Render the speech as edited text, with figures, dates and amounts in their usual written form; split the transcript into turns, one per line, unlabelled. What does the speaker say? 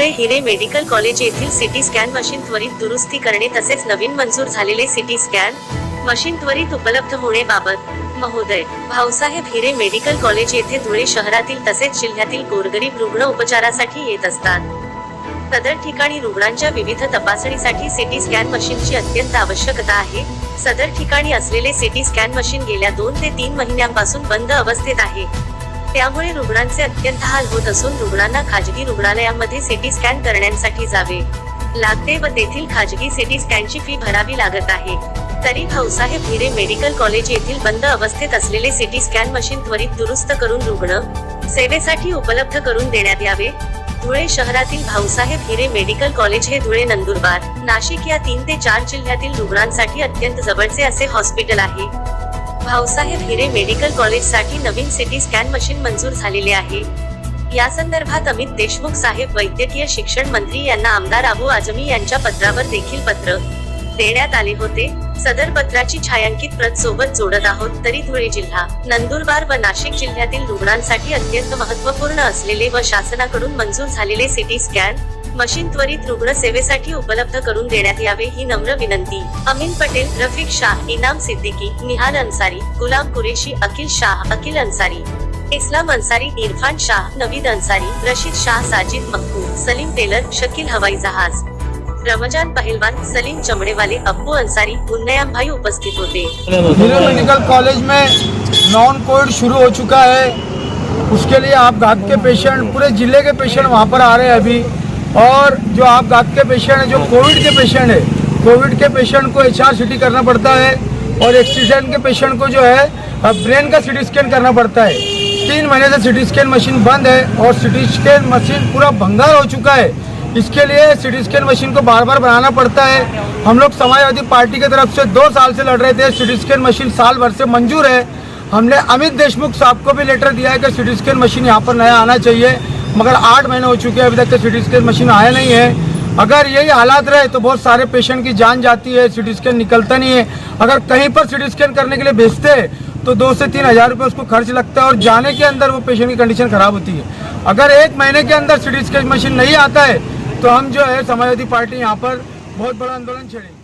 धुळे हिरे medical college येथील CT scan machine त्वरित दुरुस्ती करणे तसेच नवीन मंजूर झालेले सिटी स्कॅन मशीन त्वरित उपलब्ध होण्याबाबत महोदय भाऊसाहेब हिरे मेडिकल कॉलेज येथे धुळे शहरातील तसेच जिल्ह्यातील गोरगरीब रुग्ण उपचारासाठी येत असतात। सदर ठिकाणी रुग्णांच्या विविध तपासणीसाठी सिटी स्कॅन मशीनची अत्यंत आवश्यकता आहे। सदर ठिकाणी असलेले सिटी स्कॅन मशीन गेल्या 2 ते 3 महिन्यांपासून बंद अवस्थेत आहे। त्यामुळे रुग्णांचे अत्यंत हाल होत असून रुग्णांना खाजगी रुग्णालयांमध्ये सिटी स्कॅन करण्यासाठी जावे लागते व तेथील खाजगी सिटी स्कॅनची फी भरावी लागत आहे। तरी भाऊसाहेब हिरे मेडिकल कॉलेज येथील बंद अवस्थेत असलेले सिटी स्कॅन मशीन त्वरित दुरुस्त करून रुग्ण सेवेसाठी उपलब्ध करून देण्यात यावे। धुळे शहरातील भाऊसाहेब हिरे मेडिकल कॉलेज हे धुळे, नंदुरबार, नाशिक या 3 ते 4 जिल्ह्यातील रुग्णांसाठी अत्यंत जवळचे असे हॉस्पिटल आहे। भाऊसाहेब हिरे मेडिकल कॉलेजसाठी नवीन सिटी स्कॅन मशीन मंजूर झालेले आहे। या संदर्भात अमित देशमुख साहेब वैद्यकीय शिक्षण मंत्री यांना आमदार अबू आझमी यांच्या पत्रावर देखील पत्र देण्यात आले होते। सदर पत्राची छायांकित प्रत सोबत जोडत आहोत। तरी धुळे जिल्हा, नंदुरबार व नाशिक जिल्ह्यातील रुग्णांसाठी अत्यंत महत्त्वपूर्ण असलेले व शासनाकडून मंजूर झालेले सिटी स्कॅन मशीन त्वरित रुग्ण सेवेसाठी उपलब्ध करून देण्यात यावे ही नम्र विनंती। अमीन पटेल, रफिक शाह, इनाम सिद्दीकी, निहाल अन्सारी, गुलाम कुरेशी, अखिल शाह, अखिल अन्सारी, इस्लाम अन्सारी, इरफान शाह, नवीद अन्सारी, रशीद शाह, साजिद मक्कू, सलीम टेलर, शकील हवाई जहाज, रमजान पहलवान, सलीम चमड़ेवाले, अब्बू अंसारी, मुन्नयाम भाई उपस्थित होते।
हिरे मेडिकल कॉलेज में नॉन कोविड शुरू हो चुका है। उसके लिए आप घात के पेशेंट, पूरे जिले के पेशेंट वहाँ पर आ रहे हैं अभी। और जो आप घात के पेशेंट हैं, जो कोविड के पेशेंट है, कोविड के पेशेंट को HRCT करना पड़ता है और एक्सीडेंट के पेशेंट को जो है ब्रेन का CT स्कैन करना पड़ता है। 3 महीने से CT स्कैन मशीन बंद है और CT स्कैन मशीन पूरा भंगार हो चुका है। इसके लिए सिटी स्कैन मशीन को बार बार बनाना पड़ता है। हम लोग समाजवादी पार्टी की तरफ से 2 साल से लड़ रहे थे। सिटी स्कैन मशीन साल भर से मंजूर है। हमने अमित देशमुख साहब को भी लेटर दिया है कि सिटी स्कैन मशीन यहाँ पर नया आना चाहिए, मगर 8 महीने हो चुके हैं, अभी तक सिटी स्कैन मशीन आया नहीं है। अगर यही हालात रहे तो बहुत सारे पेशेंट की जान जाती है, सिटी स्कैन निकलता नहीं है। अगर कहीं पर सिटी स्कैन करने के लिए भेजते हैं तो 2 से 3 हज़ार रुपये उसको खर्च लगता है और जाने के अंदर वो पेशेंट की कंडीशन खराब होती है। अगर 1 महीने के अंदर सिटी स्कैन मशीन नहीं आता है तो हम जो है समाजवादी पार्टी यहाँ पर बहुत बड़ा आंदोलन छेड़ेंगे।